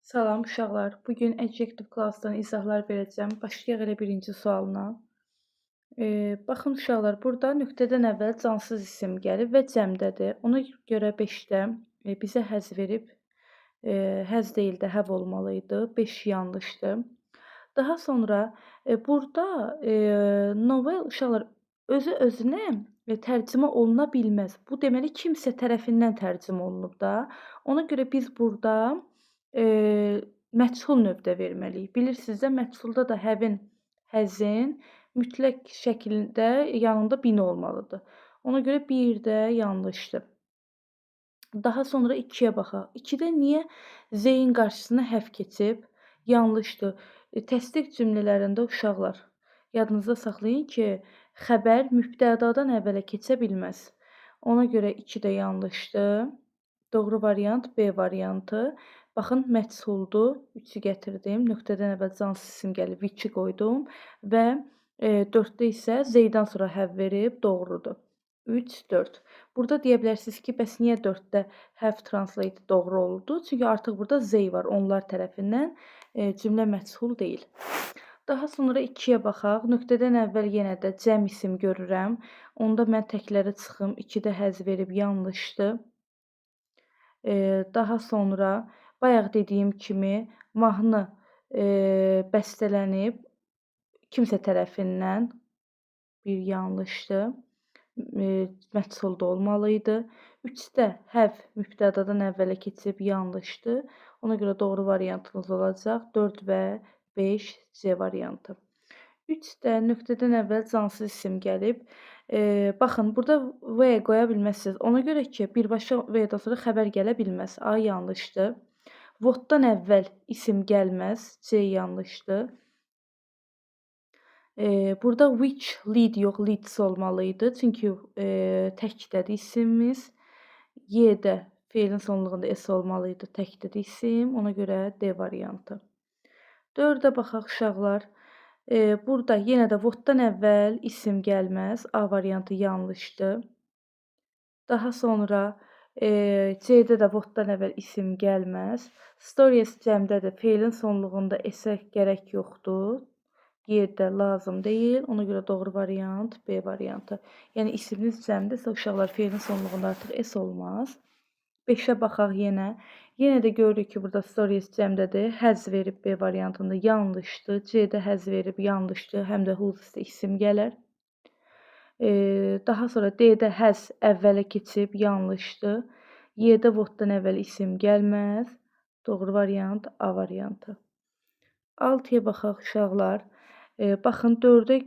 Salam uşaqlar. Bugün Adjective Class-dan izahlar verəcəm. Başlayaq elə birinci sualına. Baxın uşaqlar, burada nöqtədən əvvəl cansız isim gəlib və cəmdədir. Ona görə 5-də bizə həz verib, həz deyil də həv olmalı idi. 5 yanlışdır. Daha sonra burada novel uşaqlar özü-özünə tərcümə oluna bilməz. Bu deməli kimsə tərəfindən tərcümə olunub da. Ona görə biz burada məchul növdə verməliyik. Bilirsiniz də məchulda da həvin, həzin mütləq şəkildə yanında bin olmalıdır. Ona görə 1 də yanlışdır. Daha sonra 2-yə baxaq. 2-də niyə Z-in qarşısına həv keçib? Yanlışdır. Təsdiq cümlələrində uşaqlar, yadınızda saxlayın ki, xəbər mübtədadan əvvələ keçə bilməz. Ona görə 2 də yanlışdır. Doğru variant B variantı. Baxın, məchuldur. 3-ü gətirdim. Nöqtədən əvvəl cansız isim gəlib, which-i qoydum və 4-də isə Z-dən sonra həv verib, doğrudur. 3, 4. Burada deyə bilərsiniz ki, bəs niyə 4-də have translate doğru oldu? Çünki artıq burada Z var. Onlar tərəfindən cümlə məchul deyil. Daha sonra 2-yə baxaq. Nöqtədən əvvəl yenə də cəm isim görürəm. Onda mən təklərə çıxım. 2-də həz verib yanlışdır. Daha sonra bayaq dediyim kimi mahnı bəstələnib kimsə tərəfindən, bir yanlışdır. Məchulda olmalı idi. 3-də həv mübtədadan əvvələ keçib yanlışdır. Ona görə doğru variantımız olacaq 4 və 5 C variantı. 3-də nöqtədən əvvəl cansız isim gəlib. Baxın, burada V qoya bilməzsiniz. Ona görə ki, birbaşa V-dən sonra xəbər gələ bilməz. A yanlışdır. Votdan əvvəl isim gəlməz. C yanlışdır. Burada which lead yox, leads olmalı idi. Çünki təkdədir isimimiz. Y-də feilin sonluğunda S olmalı idi. Təkdədir isim. Ona görə D variantı. 4-də baxaq uşaqlar. Burada yenə də votdan əvvəl isim gəlməz. A variantı yanlışdır. Daha sonra C-də də votdan əvvəl isim gəlməz. Stories cəmdədir. Feilin sonluğunda S-ə gərək yoxdur. Y-də lazım deyil. Ona görə doğru variant B variantı. Yəni isiminiz cəmdirsə uşaqlar feilin sonluğunda artıq S olmaz. 5-ə baxaq yenə. Yenə də görürük ki, burada stories cəmdədir. Həz verib B variantında yanlışdır. C-də həz verib yanlışdır. Həm də whose isim gələr. Daha sonra D-də həz əvvələ keçib yanlışdır. Y-də votdan əvvəl isim gəlməz. Doğru variant A variantı. 6-ya baxaq uşaqlar. Baxın, 4-də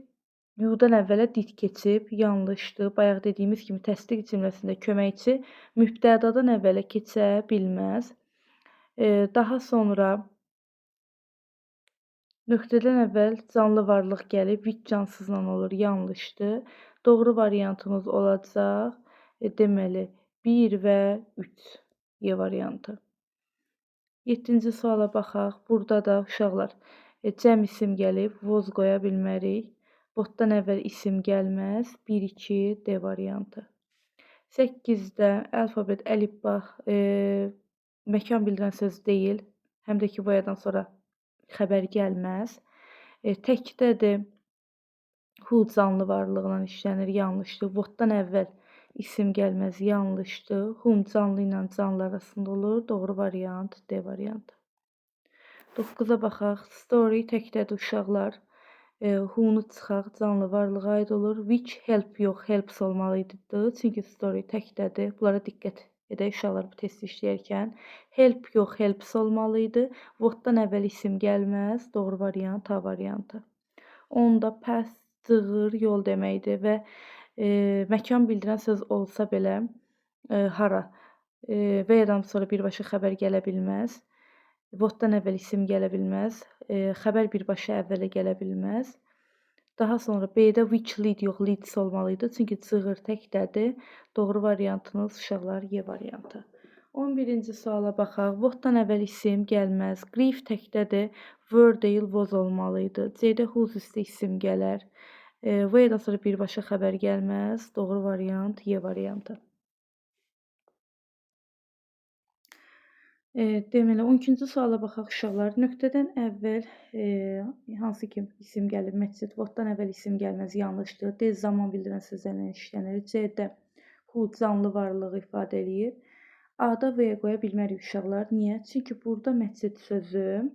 U-dan əvvələ did keçib, yanlışdır. Bayaq dediyimiz kimi təsdiq cümləsində köməkçi mübtədadan əvvələ keçə bilməz. Daha sonra nöqtədən əvvəl canlı varlıq gəlib, with cansızla olur, yanlışdır. Doğru variantımız olacaq, deməli, 1 və 3 Y variantı. 7-ci suala baxaq. Burada da uşaqlar cəm isim gəlib, was qoya bilmərik. Votdan əvvəl isim gəlməz. 1, 2 D variantı. 8-də əlfabet, əlifba məkan bildirən söz deyil. Həm də ki, bu ayadan sonra xəbər gəlməz. Təkdədir. Who canlı varlıqla işlənir, yanlışdır. Votdan əvvəl isim gəlməz, yanlışdır. Whom canlı ilə canlı arasında olur. Doğru variant D variantı. 9-a baxaq. Story təkdədir uşaqlar. Who-nu çıxaq, canlı varlığa aid olur. Which help yox, helps olmalı idi. Çünki story təkdədir. Bunlara diqqət edək uşaqlar bu testi işləyərkən. Help yox, helps olmalı idi. Votdan əvvəl isim gəlməz. Doğru variant A variantı. 10-da pass, cığır, yol deməkdir və məkan bildirən söz olsa belə hara və ya sonra birbaşa xəbər gələ bilməz. Votdan əvvəl isim gələ bilməz. Xəbər birbaşa əvvələ gələ bilməz. Daha sonra B-də which lead yox, leads olmalı idi. Çünki cığır təkdədir. Doğru variantınız uşaqlar Y variantı. 11-ci suala baxaq. Votdan əvvəl isim gəlməz. Grief təkdədir. Were deyil, was olmalı idi. C-də whose üstə isim gələr. V-dən sonra birbaşa xəbər gəlməz. Doğru variant Y variantı. Deməli 12-ci suala baxaq uşaqlar. Nöqtədən əvvəl hansı ki isim gəlir? Məscid. Voddan əvvəl isim gəlməz, yanlışdır. D. Zaman bildirən sözlərlə işlənir. C-də hu canlı varlığı ifadə eləyir. A-da V-yə qoya bilmərik uşaqlar. Niyə? Çünki burada məscid sözü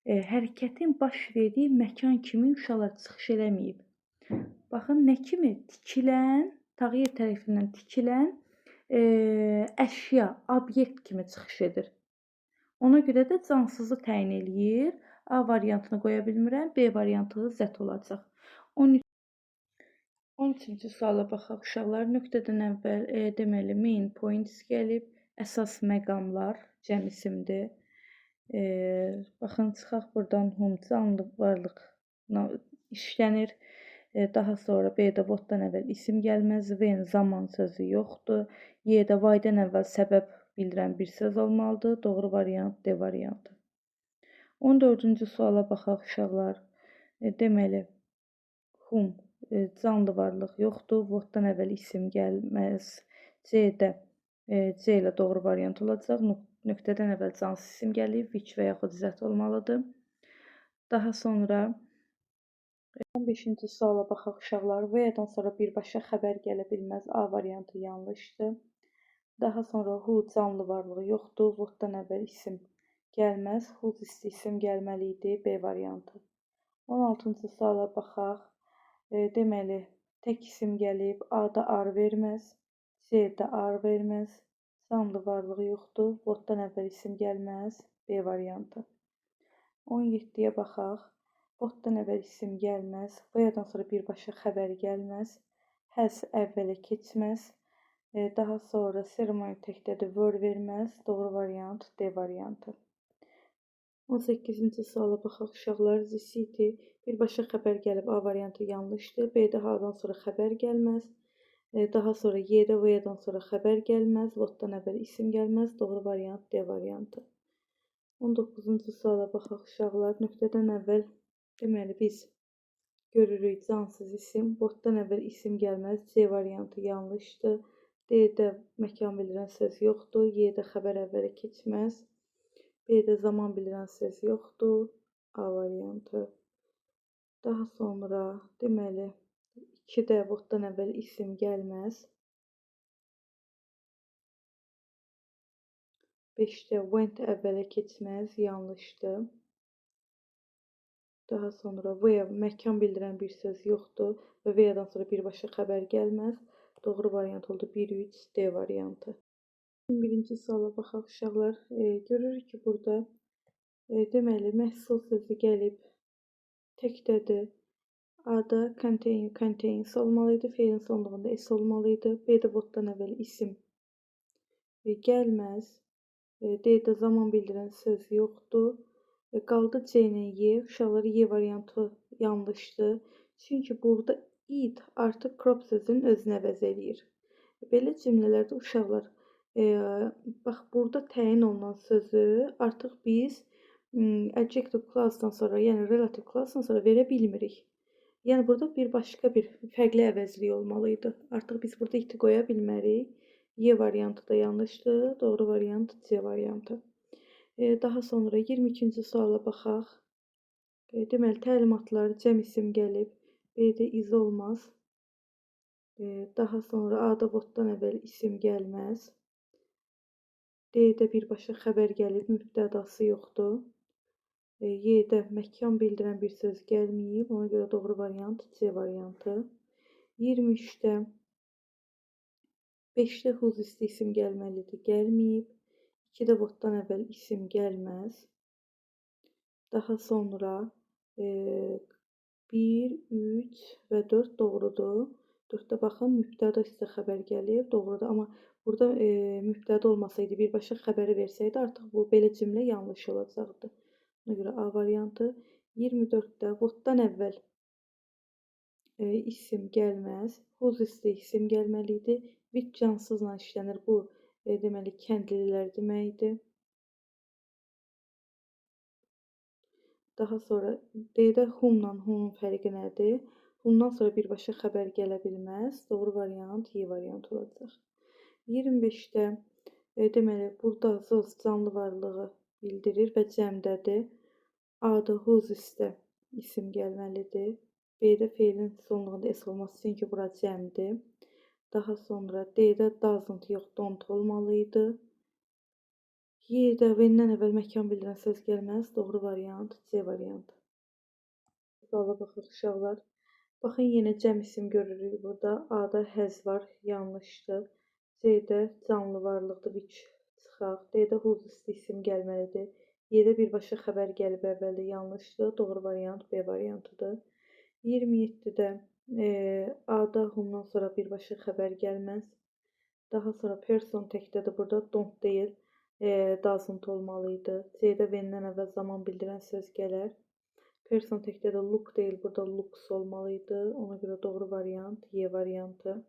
hərəkətin baş verdiyi məkan kimi uşaqlar çıxış eləməyib. Baxın, nə kimi? Tikilən, təğyir tərəfindən tikilən əşya, obyekt kimi çıxış edir. Ona görə də cansızı təyin eləyir. A variantını qoya bilmirəm, B variantı zət olacaq. 13-cü suala baxaq uşaqlar. Nöqtədən əvvəl deməli main points gəlib. Əsas məqamlar cəm isimdir. Baxın, çıxaq buradan hum canlı varlıqla işlənir. Daha sonra B-də voddan əvvəl isim gəlməz. V-nin zaman sözü yoxdur. Y-də vaydan əvvəl səbəb bildirən bir söz olmalıdır. Doğru variant D variantı. 14-cü suala baxaq uşaqlar. Deməli, hum canlı varlıq yoxdur. Voddan əvvəl isim gəlməz. C-də C ilə doğru variant olacaq. Nöqtədən əvvəl cansız isim gəlib. Which və yaxud zət olmalıdır. Daha sonra 15-ci suala baxaq uşaqlar. V-dən sonra birbaşa xəbər gələ bilməz. A variantı yanlışdır. Daha sonra hu canlı varlığı yoxdur. Voddan əvvəl isim gəlməz. Hu isim gəlməli idi. B variantı. 16-cı suala baxaq. Deməli, tək isim gəlib. A-da ar verməz. C-də ar verməz. Canlı varlığı yoxdur. Voddan əvvəl isim gəlməz. B variantı. 17-yə baxaq. Voddan əvvəl isim gəlməz. V-dən sonra birbaşa xəbər gəlməz. Həz əvvələ keçməz. Daha sonra sermonik təkdədir, word verməz. Doğru variant D variantı. 18-ci suala baxaq uşaqlar. The city birbaşa xəbər gəlib. A variantı yanlışdır. B-də H-dan sonra xəbər gəlməz. Daha sonra Y-də V-dən sonra xəbər gəlməz. Voddan əvvəl isim gəlməz. Doğru variant D variantı. 19-cu suala baxaq uşaqlar. Nöqtədən əvvəl deməli biz görürük cansız isim. Voddan əvvəl isim gəlməz. C variantı yanlışdır. D-də məkan bildirən söz yoxdur. Y-də xəbər əvvələ keçməz. B-də zaman bildirən söz yoxdur. A variantı. Daha sonra deməli 2-də voddan əvvəl isim gəlməz. 5-də went əvvələ keçməz, yanlışdır. Daha sonra V məkan bildirən bir söz yoxdur və V-dən sonra birbaşa xəbər gəlməz. Doğru variant oldu 1-3 D variantı. 21-ci suala baxaq uşaqlar. Görürük ki, burada deməli məhsul sözü gəlib təkdədir. A-da contains olmalıydı, feilin sonluğunda S olmalıydı. B-də voddan əvvəl isim gəlməz. D-də zaman bildirən söz yoxdur. Qaldı C ilə Y. Uşaqlar Y variantı yanlışdır. Çünki burada it artıq crop sözünün özünü əvəz eləyir. Belə cümlələrdə uşaqlar bax burada təyin olunan sözü artıq biz adjective clause-dan sonra, yəni relative clause-dan sonra verə bilmirik. Yəni burada bir başqa bir fərqli əvəzlik olmalıydı. Artıq biz burada iti qoya bilmərik. Y variantı da yanlışdır. Doğru variant C variantı. Daha sonra 22-ci suala baxaq. Deməli, təlimatlar cəm isim gəlib. B-də iz olmaz. Daha sonra A-da voddan əvvəl isim gəlməz. D-də birbaşa xəbər gəlib, mübtədası yoxdur. Y-də məkan bildirən bir söz gəlməyib. Ona görə doğru variant C variantı. 23-də 5-də huz isim gəlməlidir, gəlməyib. 2-də voddan əvvəl isim gəlməz. Daha sonra 1, 3 və 4 doğrudur. 4-də baxın, mübtəda sizə xəbər gəlib, doğrudur. Amma burada mübtəda olmasaydı, birbaşa xəbəri versəydi, artıq bu belə cümlə yanlış olacaqdı. Ona görə A variantı. 24-də voddan əvvəl isim gəlməz. Huz isim gəlməli idi. With cansızla işlənir. Bu deməli kəndlilər deməkdir. Daha sonra D-də humla humun fərqi nədir? Humdan sonra birbaşa xəbər gələ bilməz. Doğru variant Y variant olacaq. 25-də Deməli, burada zız canlı varlığı bildirir və cəmdədir. A-da whose istə isim gəlməlidir. B-də feilin sonluğunda s olması üçün ki, bura cəmdir. Daha sonra D-də doesn't yox, don't olmalı idi. Y-də when-dən əvvəl məkan bildirən söz gəlməz. Doğru variant C variantı. Suala baxaq uşaqlar. Baxın, yenə cəm isim görürük burada. A-da has var, yanlışdır. C-də canlı varlıqdır, which çıxaq. D-də whose istə isim gəlməlidir. Y-də birbaşa xəbər gəlib əvvəldə, yanlışdır. Doğru variant B variantıdır. 27-də A-da whom-dan sonra birbaşa xəbər gəlməz. Daha sonra person təkdədir, burada don't deyil, doesn't olmalı idi. C-də when-dən əvvəl zaman bildirən söz gələr. Person təkdədir, look deyil, burada looks olmalı idi. Ona görə doğru variant Y variantı.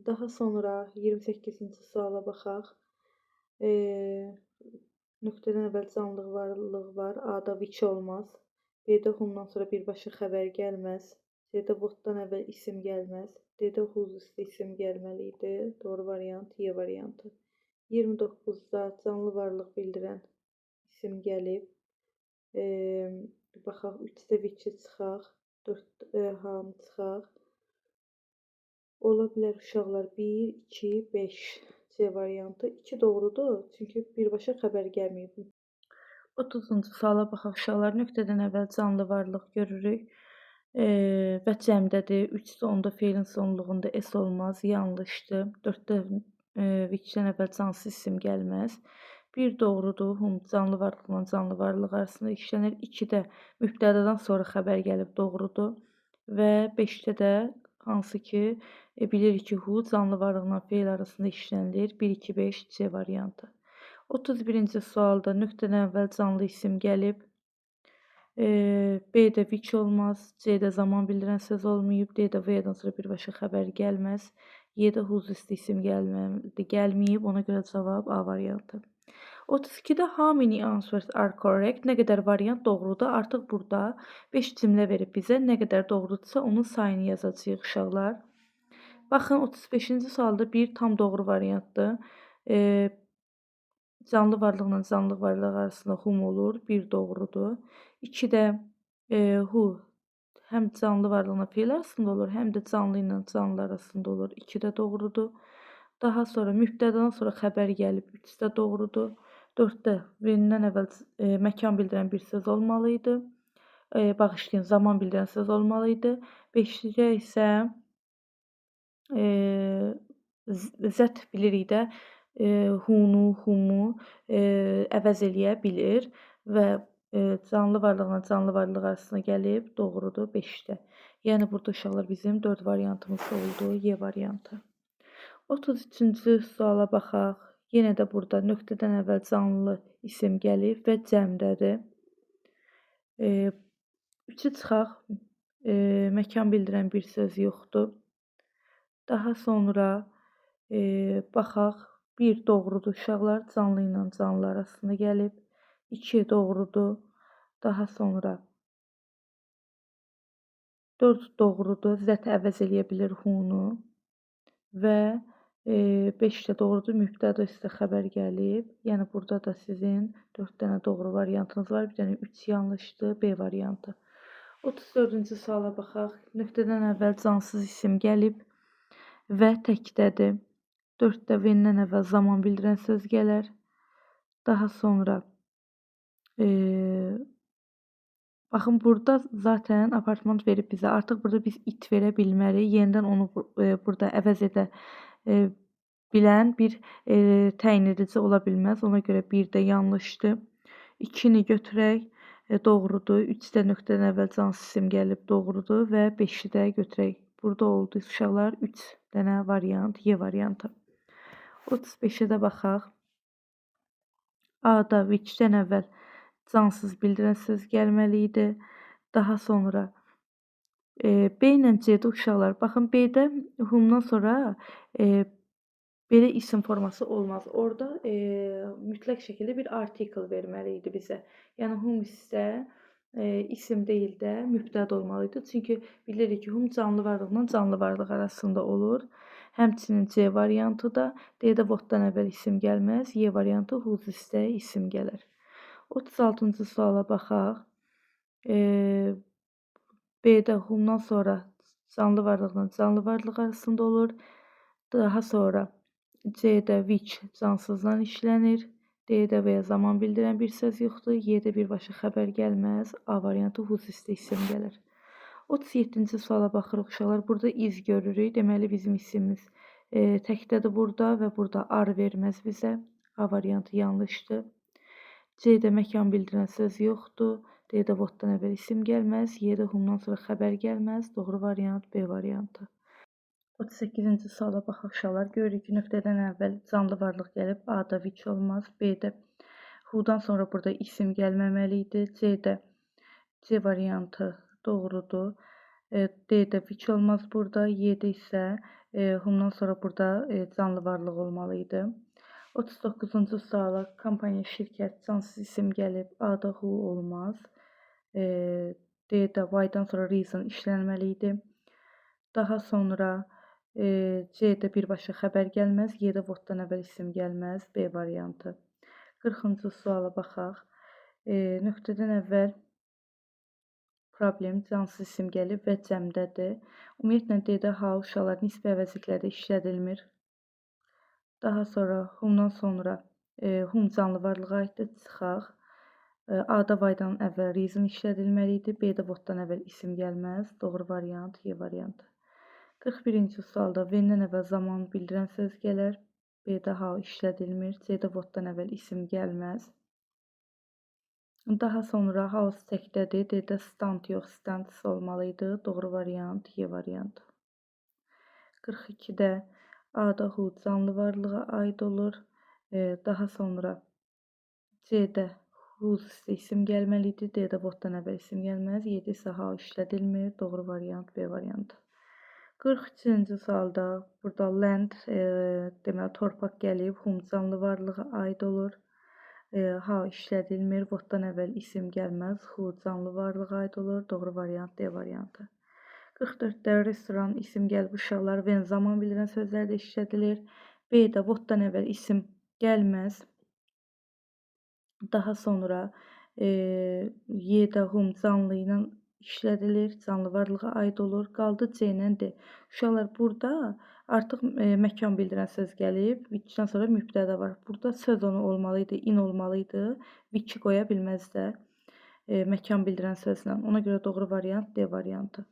Daha sonra 28-ci suala baxaq. Nöqtədən əvvəl canlı varlıq var. A-da which olmaz. B-də whom-dan sonra birbaşa xəbər gəlməz. C-də what-dan əvvəl isim gəlməz. D-də whose üstə isim gəlməli idi. Doğru variant Y variantı. 29-da canlı varlıq bildirən isim gəlib. Baxaq, 3-də which-i çıxaq. 4 hanı çıxaq. Ola bilər uşaqlar 1, 2, 5 C variantı. 2 doğrudur, çünki birbaşa xəbər gəlməyib. 30-cu suala baxaq uşaqlar. Nöqtədən əvvəl canlı varlıq görürük və cəmdədir. 3-də onda feilin sonluğunda s olmaz, yanlışdır. 4-də which-dən əvvəl cansız isim gəlməz. 1 doğrudur, whom canlı varlıqla canlı varlıq arasında işlənir. 2-də mübtədadan sonra xəbər gəlib, doğrudur. Və 5-də də hansı ki, bilirik ki, who canlı varlıqla feil arasında işlənilir. 1, 2, 5 C variantı. 31-ci sualda nöqtədən əvvəl canlı isim gəlib. B-də which olmaz. C-də zaman bildirən söz olmayıb. D-də V-dən sonra birbaşa xəbər gəlməz. Y-də whose üstə isim gəlməyib. Ona görə cavab A variantı. 32-də how many answers are correct? Nə qədər variant doğrudur? Artıq burada 5 cümlə verib bizə. Nə qədər doğrudursa onun sayını yazacağıq uşaqlar. Baxın, 35-ci sualda bir tam doğru variantdır. Canlı varlıqla canlı varlıq arasında whom olur. 1 doğrudur. 2-də who həm canlı varlıqla feil arasında olur, həm də canlı ilə canlı arasında olur. 2-də doğrudur. Daha sonra mübtədadan sonra xəbər gəlib. 3-də doğrudur. 4-də when-dən əvvəl məkan bildirən bir söz olmalı idi. Bağışlayın, zaman bildirən söz olmalı idi. 5-də isə zət bilirik də who-nu, whom-u əvəz eləyə bilir və canlı varlıqla canlı varlıq arasında gəlib, doğrudur 5-də. Yəni burada uşaqlar bizim 4 variantımız oldu, Y variantı. 33-cü suala baxaq. Yenə də burada nöqtədən əvvəl canlı isim gəlib və cəmdədir. 3-ü çıxaq. Məkan bildirən bir söz yoxdur. Daha sonra baxaq. 1 doğrudur uşaqlar, canlı ilə canlı arasında gəlib. 2 doğrudur. Daha sonra 4 doğrudur, zət əvəz eləyə bilir who-nu. Və 5 də doğrudur, mübtəda üstə xəbər gəlib. Yəni burada da sizin 4 dənə doğru variantınız var, bir dənə 3 yanlışdır, B variantı. 34-cü suala baxaq. Nöqtədən əvvəl cansız isim gəlib və təkdədir. 4-də when-dən əvvəl zaman bildirən söz gələr. Daha sonra baxın, burada zaten apartment verib bizə. Artıq burada biz it verə bilmərik. Yenidən onu burada əvəz edə bilən bir təyin edici ola bilməz. Ona görə 1 də yanlışdır. 2-ni götürək, doğrudur. 3-də nöqtədən əvvəl cansız isim gəlib, doğrudur. Və 5-i də götürək. Burada oldu uşaqlar 3 dənə variant, Y variantı. 35-ə də baxaq. A-da which-dən əvvəl cansız bildirən söz gəlməli idi. Daha sonra B ilə C-də uşaqlar. Baxın, B-də whom-dan sonra belə isim forması olmaz. Orada mütləq şəkildə bir article verməli idi bizə. Yəni whom isə isim deyil də mübtəda olmalı idi. Çünki bilirik ki, whom canlı varlıqla canlı varlıq arasında olur. Həmçinin C variantı da D-də votdan əvvəl isim gəlməz, Y variantı whose istə isim gələr. 36-cı suala baxaq. B-də whom-dan sonra canlı varlıqla canlı varlıq arasında olur. Daha sonra C-də which cansızdan işlənir. D-də və ya zaman bildirən bir söz yoxdur. Y-də birbaşa xəbər gəlməz. A variantı whose istə isim gələr. 37-ci suala baxırıq uşaqlar. Burada iz görürük. Deməli bizim ismimiz təkdədir burada və burada ar verməz bizə. A variantı yanlışdır. C-də məkan bildirən söz yoxdur. D-də votdan əvvəl isim gəlməz. Y-də whom-dan sonra xəbər gəlməz. Doğru variant B variantı. 38-ci suala baxaq uşaqlar. Görürük ki, nöqtədən əvvəl canlı varlıq gəlib. A-da which olmaz. B-də who-dan sonra burada isim gəlməməli idi. C-də C variantı doğrudur. D-də which olmaz burada. Y-də isə whom-dan sonra burada canlı varlıq olmalı idi. 39-cu suala kompaniya, şirkət, cansız isim gəlib. A-da who olmaz. D-də why-dan sonra reason işlənməli idi. Daha sonra C-də birbaşa xəbər gəlməz. Y-də votdan əvvəl isim gəlməz. B variantı. 40-cı suala baxaq. Nöqtədən əvvəl problem, cansız isim gəlib və cəmdədir. Ümumiyyətlə D-də how uşaqlar nisbi əvəzliklərdə işlədilmir. Daha sonra whom-dan sonra whom canlı varlığa aiddir. Çıxaq. A-da why-dan əvvəl reason işlədilməli idi. B-də votdan əvvəl isim gəlməz. Doğru variant Y variantı. 41-ci sualda when-dən əvvəl zaman bildirən söz gələr. B-də how işlədilmir. C-də votdan əvvəl isim gəlməz. Daha sonra house təkdədir. D-də stand yox, stands olmalı idi. Doğru variant Y variantı. 42-də A-da who canlı varlığa aid olur. Daha sonra C-də whose isim gəlməli idi. D-də votdan əvvəl isim gəlməz. Y-də isə how işlədilmir. Doğru variant B variantı. 43-cü sualda burada land, deməli torpaq gəlib, whom canlı varlığa aid olur. How işlədilmir, votdan əvvəl isim gəlməz, who canlı varlığa aid olur. Doğru variant D variantı. 44-də restoran isim gəlib uşaqlar, when zaman bildirən sözlərdə işlədilir. B-də votdan əvvəl isim gəlməz. Daha sonra Y-də whom canlı ilə işlədilir, canlı varlığa aid olur. Qaldı C ilə D. Uşaqlar, burada artıq məkan bildirən söz gəlib. Which-dən sonra mübtəda var. Burada söz onu olmalı idi, in olmalı idi. Which-i qoya bilməzlər məkan bildirən sözlə. Ona görə doğru variant D variantı.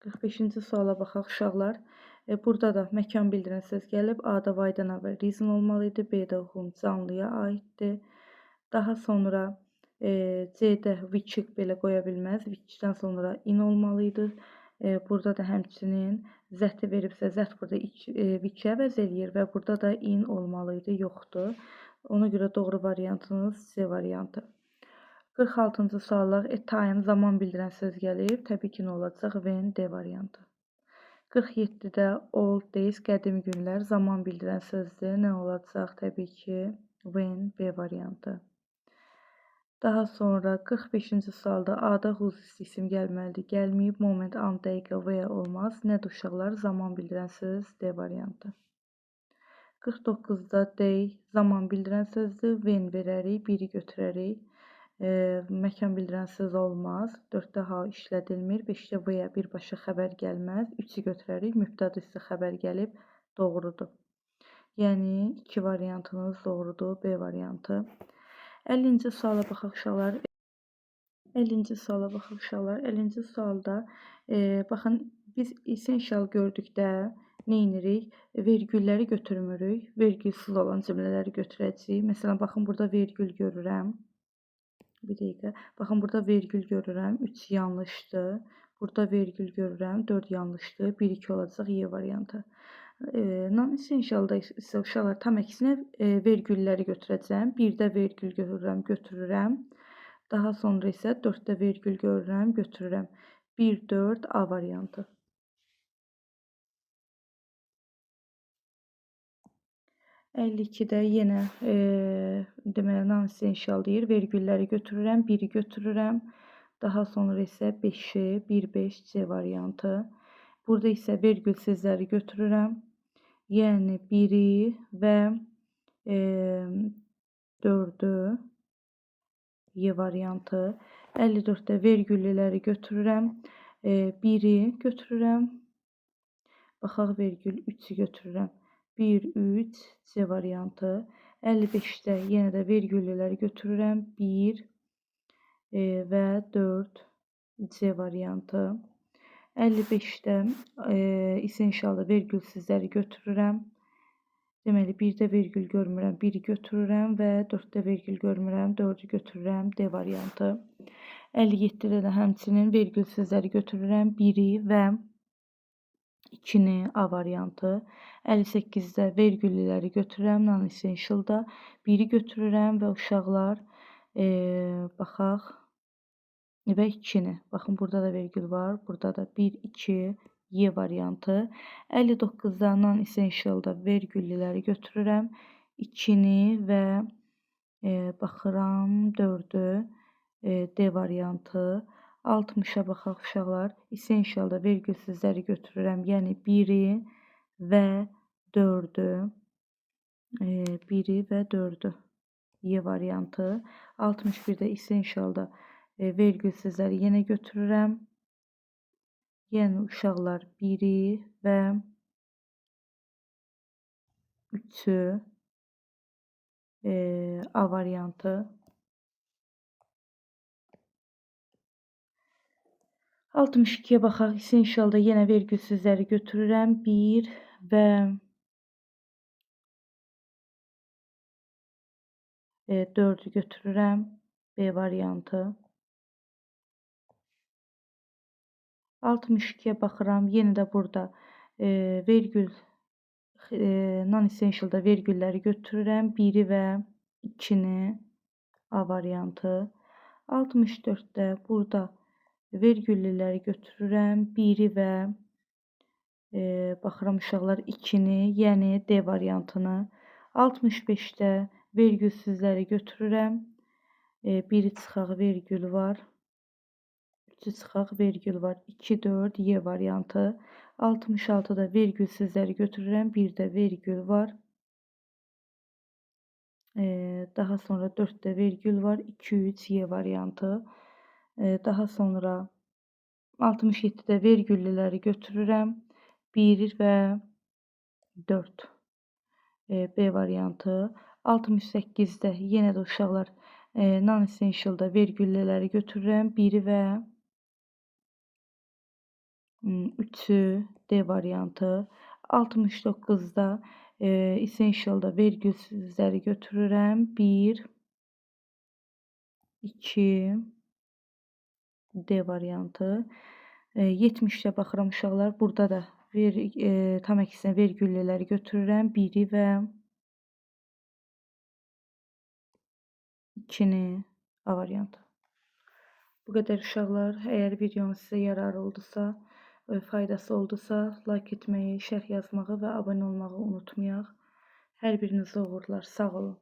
45-ci suala baxaq uşaqlar. Burada da məkan bildirən söz gəlib. A-da why-dan əvvəl reason olmalı idi. B-də whom canlıya aiddir. Daha sonra C-də which-i belə qoya bilməz. Which-dən sonra in olmalı idi. Burada da həmçinin zəti veribsə, zət burada which-i əvəz eləyir və burada da in olmalı idi. Yoxdur. Ona görə doğru variantınız C variantı. 46-cı suallar time, zaman bildirən söz gəlib. Təbii ki, nə olacaq? When D variantı. 47-də old days, qədim günlər, zaman bildirən sözdür. Nə olacaq? Təbii ki, when B variantı. Daha sonra 45-ci sualda A-da whose isim gəlməlidir. Gəlməyib, moment, an, dəqiqə, where olmaz. Nədir uşaqlar? Zaman bildirən söz D variantı. 49-da day, zaman bildirən sözdür. When verərik, biri götürərik. Məkan bildirən söz olmaz. 4-də how işlədilmir. 5-də where birbaşa xəbər gəlməz. 3-ü götürərik. Mübtəda isə xəbər gəlib. Doğrudur. Yəni 2 variantınız doğrudur. B variantı. 50-ci suala baxaq uşaqlar. 50-ci suala baxaq uşaqlar. 50-ci sualda baxın, biz essential gördükdə nə edirik? Vergülləri götürmürük. Vergülsüz olan cümlələri götürəcəyik. Məsələn, baxın, burada vergül görürəm. Bir dəqiqə. Baxın, burada vergül görürəm. 3 yanlışdır. Burada vergül görürəm. 4 yanlışdır. 1-2 olacaq Y variantı. Non-essentialda isə uşaqlar tam əksinə vergülləri götürəcəm. 1-də vergül görürəm, götürürəm. Daha sonra isə 4-də vergül görürəm, götürürəm. 1, 4 A variantı. 52-də yenə deməli non-essential deyir. Vergülləri götürürəm, 1-i götürürəm. Daha sonra isə 5-i, 1, 5 C variantı. Burada isə vergülsüzləri götürürəm. Yəni 1-i və 4-ü Y variantı. 54-də vergüllüləri götürürəm. 1-i götürürəm. Baxaq vergül 3-ü götürürəm. 1, 3, C variantı. 55-də yenə də vergüllüləri götürürəm. 1 və 4, C variantı. 55-də essentialda vergülsüzləri götürürəm. Deməli 1-də vergül görmürəm, 1-i götürürəm və 4-də vergül görmürəm, 4-ü götürürəm, D variantı. 57-də də həmçinin vergülsüzləri götürürəm, 1-i və 2-ni, A variantı. 58-də vergüllüləri götürürəm, non-essentialda 1-i götürürəm və uşaqlar baxaq və 2-ni. Baxın, burada da vergül var, burada da 1, 2, Y variantı. 59-da non-essentialda vergüllüləri götürürəm. 2-ni və baxıram 4-ü, D variantı. 60-a baxaq uşaqlar. Essentialda vergülsüzləri götürürəm. Yəni 1-i və 4-ü. 1-i və 4-ü. Y variantı. 61-də essentialda vergülsüzləri yenə götürürəm. Yəni uşaqlar 1-i və 3-ü, A variantı. 62-yə baxaq. Essentialda yenə vergülsüzləri götürürəm. 1 və 4-ü götürürəm. B variantı. 62-yə baxıram. Yenə də burada vergül non-essentialda vergülləri götürürəm. 1-i və 2-ni, A variantı. 64-də burada vergüllüləri götürürəm. 1-i və baxıram uşaqlar 2-ni, yəni D variantını. 65-də vergülsüzləri götürürəm. 1-i çıxaq vergül var. 3-ü çıxaq vergül var. 2, 4, Y variantı. 66-da vergülsüzləri götürürəm. 1-də vergül var. Daha sonra 4-də vergül var. 2, 3, Y variantı. Daha sonra 67-də vergüllüləri götürürəm. 1 və 4. B variantı. 68-də yenə də uşaqlar non-essentialda vergüllüləri götürürəm. 1-i və 3-ü, D variantı. 69-da essentialda vergülsüzləri götürürəm. 1, 2, D variantı. 70-də baxıram uşaqlar. Burada da tam əksinə vergüllüləri götürürəm. 1-i və 2-ni, A variantı. Bu qədər uşaqlar. Əgər videom sizə yararlı oldusa, faydası oldusa, like etməyi, şərh yazmağı və abunə olmağı unutmayaq. Hər birinizə uğurlar. Sağ olun.